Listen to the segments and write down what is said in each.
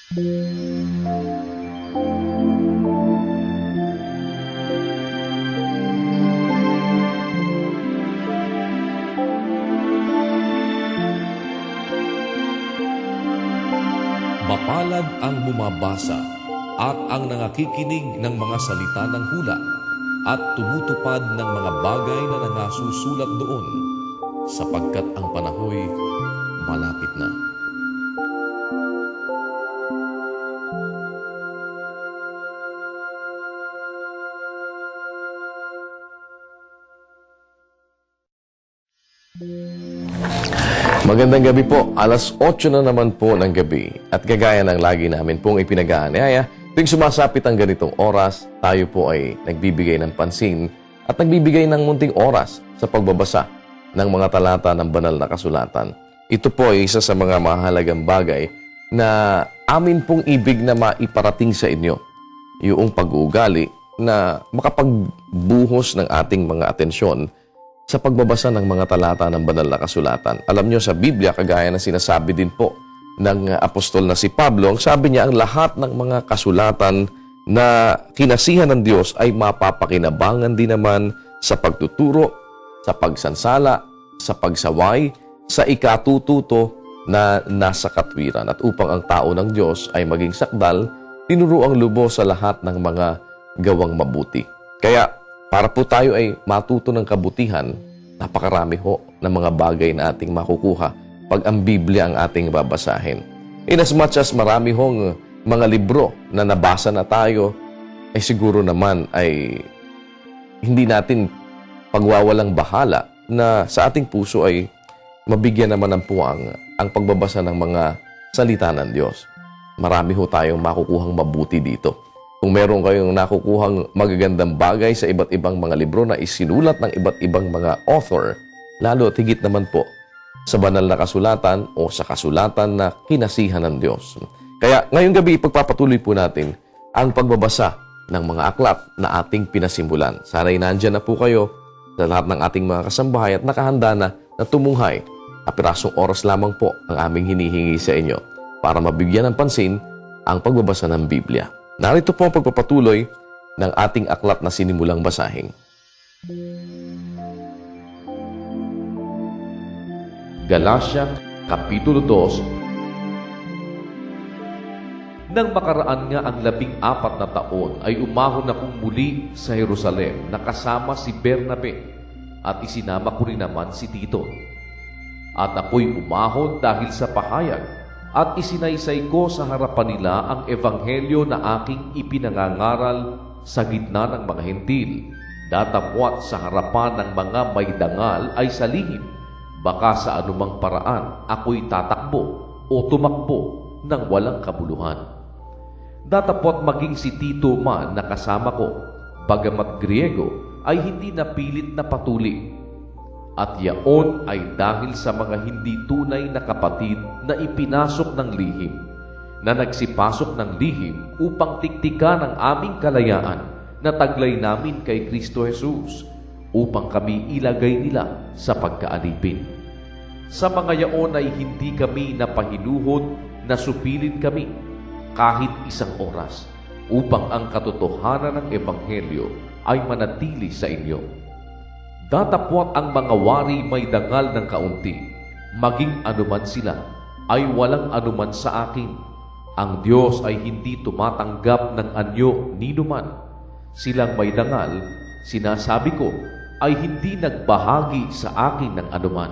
Mapalad ang bumabasa at ang nangakikinig ng mga salita ng hula at tumutupad ng mga bagay na nangasusulat doon, sapagkat ang panahoy malapit na. Magandang gabi po. Alas 8 na naman po ng gabi. At kagaya ng lagi namin pong ipinag-aanyaya, tuwing sumasapit ang ganitong oras, tayo po ay nagbibigay ng pansin at nagbibigay ng munting oras sa pagbabasa ng mga talata ng banal na kasulatan. Ito po ay isa sa mga mahalagang bagay na amin pong ibig na maiparating sa inyo. Yung pag-uugali na makapagbuhos ng ating mga atensyon sa pagbabasa ng mga talata ng banal na kasulatan. Alam nyo sa Biblia, kagaya na sinasabi din po ng apostol na si Pablo, ang sabi niya, ang lahat ng mga kasulatan na kinasihan ng Diyos ay mapapakinabangan din naman sa pagtuturo, sa pagsansala, sa pagsaway, sa ikatututo na nasa katwiran. At upang ang tao ng Diyos ay maging sakdal, tinuruang lubos sa lahat ng mga gawang mabuti. Kaya, para po tayo ay matuto ng kabutihan, napakarami ho ng mga bagay na ating makukuha pag ang Biblia ang ating babasahin. In as much as marami hong mga libro na nabasa na tayo, ay siguro naman ay hindi natin pagwawalang bahala na sa ating puso ay mabigyan naman ng puwang ang pagbabasa ng mga salita ng Diyos. Marami ho tayong makukuhang mabuti dito. Kung meron kayong nakukuhang magagandang bagay sa iba't ibang mga libro na isinulat ng iba't ibang mga author, lalo at higit naman po sa banal na kasulatan o sa kasulatan na kinasihan ng Diyos. Kaya ngayong gabi, ipagpapatuloy po natin ang pagbabasa ng mga aklat na ating pinasimulan. Sana'y nandyan na po kayo sa lahat ng ating mga kasambahay at nakahanda na tumunghay. Kapirasong oras lamang po ang aming hinihingi sa inyo para mabigyan ng pansin ang pagbabasa ng Biblia. Narito po ang pagpapatuloy ng ating aklat na sinimulang basahin. Galatia, Kapitulo 2. Nang makaraan nga ang 14 na taon, ay umahon akong muli sa Jerusalem na kasama si Bernabe at isinama ko rin naman si Tito. At ako'y umahon dahil sa pahayag at isinaysay ko sa harapan nila ang ebanghelyo na aking ipinangangaral sa gitna ng mga hentil, datapwat sa harapan ng mga may dangal ay sa lihim, baka sa anumang paraan ako'y tatakbo o tumakbo ng walang kabuluhan. Datapwat maging si Tito man na kasama ko, bagamat Griego, ay hindi napilit na patuli. At yaon ay dahil sa mga hindi tunay na kapatid na ipinasok ng lihim, na nagsipasok ng lihim upang tiktikan ang aming kalayaan na taglay namin kay Kristo Jesus, upang kami ilagay nila sa pagkaalipin. Sa mga yaon ay hindi kami napahinuhod na supilin kami kahit isang oras, upang ang katotohanan ng ebanghelyo ay manatili sa inyo. Datapwat ang mga wari may dangal ng kaunti, maging anuman sila, ay walang anuman sa akin. Ang Diyos ay hindi tumatanggap ng anyo ni numan. Silang may dangal, sinasabi ko, ay hindi nagbahagi sa akin ng anuman.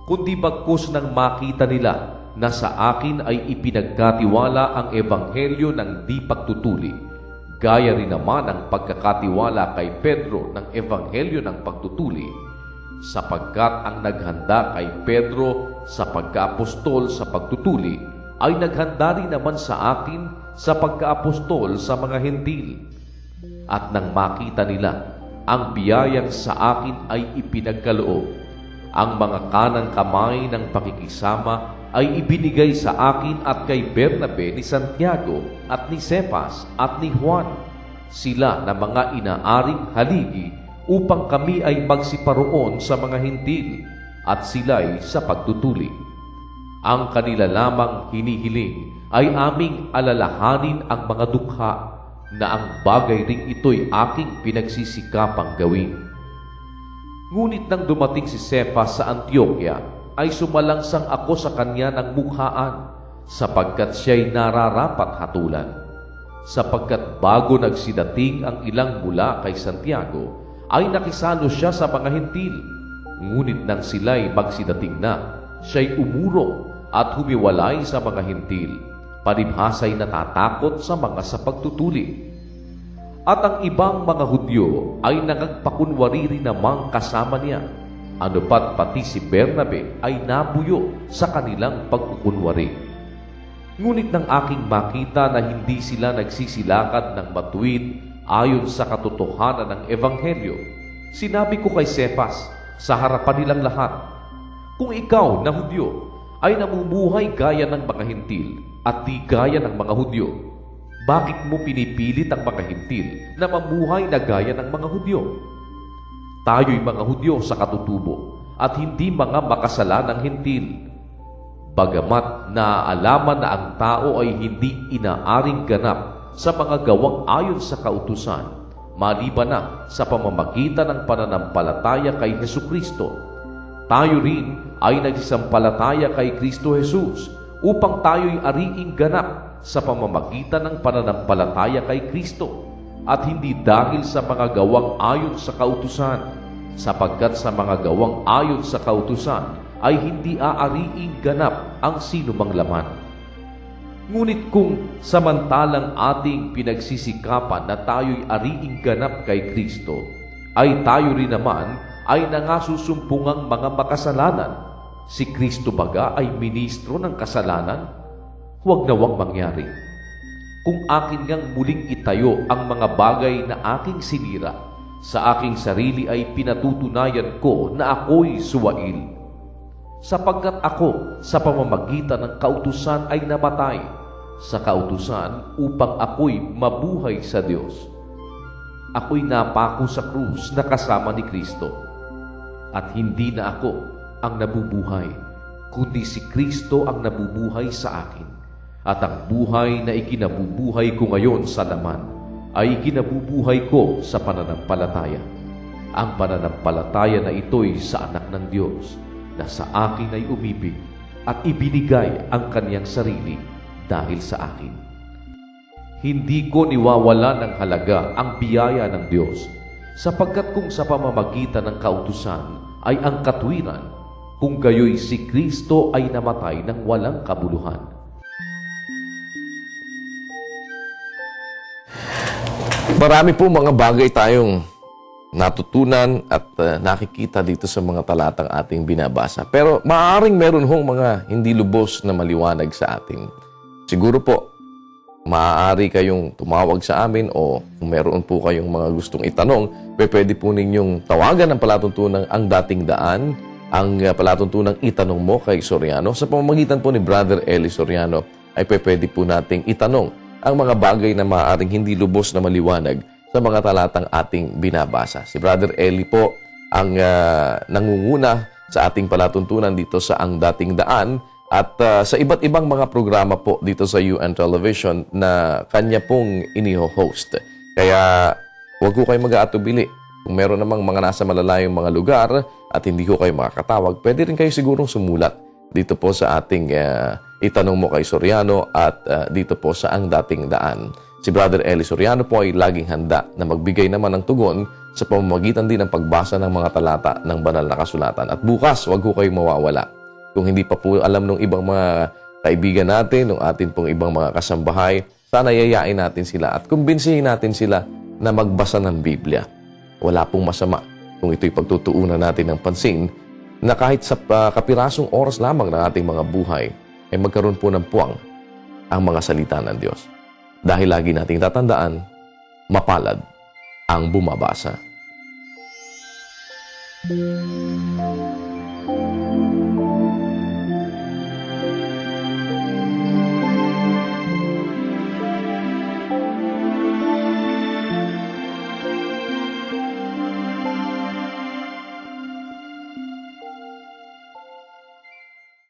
Kundi bagkus nang makita nila na sa akin ay ipinagkatiwala ang ebanghelyo ng di pagtutuli, gaya rin naman ang pagkakatiwala kay Pedro ng ebanghelyo ng pagtutuli, sapagkat ang naghanda kay Pedro sa pagkaapostol sa pagtutuli ay naghanda rin naman sa akin sa pagkaapostol sa mga hentil. At nang makita nila ang biyayang sa akin ay ipinagkaloob, ang mga kanang kamay ng pakikisama ay ibinigay sa akin at kay Bernabe ni Santiago at ni Cephas at ni Juan, sila na mga inaaring haligi upang kami ay magsiparoon sa mga hentil at sila'y sa pagtutuli. Ang kanila lamang hinihiling ay aming alalahanin ang mga dukha na ang bagay ring ito'y aking pinagsisikapang gawin. Ngunit nang dumating si Cephas sa Antioquia, ay sumalangsang ako sa kanya ng mukhaan, sapagkat siya'y nararapat hatulan. Sapagkat bago nagsidating ang ilang mula kay Santiago, ay nakisalo siya sa mga Hentil. Ngunit nang sila'y magsidating na, siya'y umurong at humiwalay sa mga Hentil, palibhasa'y natatakot sa mga sa pagtutuli. At ang ibang mga Hudyo ay nagpakunwari rin namang kasama niya, ano pat pati si Bernabe ay nabuyo sa kanilang pagkukunwari. Ngunit nang aking makita na hindi sila nagsisilakad ng matuwid ayon sa katotohanan ng Ebanghelyo, sinabi ko kay Cephas sa harapan nilang lahat, kung ikaw na Hudyo ay namumuhay gaya ng mga Hentil at di gaya ng mga Hudyo, bakit mo pinipilit ang mga Hentil na mamuhay na gaya ng mga Hudyo? Tayo'y mga Hudyo sa katutubo at hindi mga makasalanang Hentil. Bagamat naaalaman na ang tao ay hindi inaaring ganap sa mga gawang ayon sa kautusan, maliban na sa pamamagitan ng pananampalataya kay Hesukristo, tayo rin ay nagsisampalataya kay Kristo Jesus upang tayo'y ariing ganap sa pamamagitan ng pananampalataya kay Kristo at hindi dahil sa mga gawang ayon sa kautusan, sapagkat sa mga gawang ayon sa kautusan ay hindi aariing ganap ang sinumang laman. Ngunit kung samantalang ating pinagsisikapan na tayo'y ariing ganap kay Kristo, ay tayo rin naman ay nangasusumpungang mga makasalanan, si Kristo baga ay ministro ng kasalanan? Huwag nawang mangyari. Kung akin ngang muling itayo ang mga bagay na aking sinira, sa aking sarili ay pinatutunayan ko na ako'y suwail. Sapagkat ako sa pamamagitan ng kautusan ay namatay, sa kautusan upang ako'y mabuhay sa Diyos. Ako'y napako sa krus na kasama ni Kristo. At hindi na ako ang nabubuhay, kundi si Kristo ang nabubuhay sa akin. At ang buhay na ikinabubuhay ko ngayon sa laman ay ikinabubuhay ko sa pananampalataya. Ang pananampalataya na ito'y sa anak ng Diyos na sa akin ay umibig at ibinigay ang kaniyang sarili dahil sa akin. Hindi ko niwawala ng halaga ang biyaya ng Diyos, sapagkat kung sa pamamagitan ng kautusan ay ang katwiran, kung gayoy si Kristo ay namatay ng walang kabuluhan. Marami po mga bagay tayong natutunan at nakikita dito sa mga talatang ating binabasa. Pero maaaring meron hong mga hindi lubos na maliwanag sa atin. Siguro po, maaari kayong tumawag sa amin o kung meron po kayong mga gustong itanong, pwede po ninyong tawagan ang palatuntunang Ang Dating Daan, ang palatuntunang Itanong Mo kay Soriano. Sa pamamagitan po ni Brother Eli Soriano ay pwede po nating itanong ang mga bagay na maaaring hindi lubos na maliwanag sa mga talatang ating binabasa. Si Brother Eli po ang nangunguna sa ating palatuntunan dito sa Ang Dating Daan at sa iba't ibang mga programa po dito sa UN Television na kanya pong iniho-host. Kaya huwag ko kayo mag-aatubili. Kung meron namang mga nasa malalayong mga lugar at hindi ko kayo makakatawag, pwede rin kayo sigurong sumulat dito po sa ating Itanong Mo kay Soriano at dito po sa Ang Dating Daan. Si Brother Eli Soriano po ay laging handa na magbigay naman ng tugon sa pamamagitan din ng pagbasa ng mga talata ng banal na kasulatan. At bukas, huwag ko kayo mawawala. Kung hindi pa po alam ng ibang mga kaibigan natin, ng ating pong ibang mga kasambahay, sana yayain natin sila at kumbinsihin natin sila na magbasa ng Biblia. Wala pong masama kung ito'y pagtutuunan natin ng pansin na kahit sa kapirasong oras lamang ng ating mga buhay ay magkaroon po ng puwang ang mga salita ng Diyos. Dahil lagi nating tatandaan, mapalad ang bumabasa.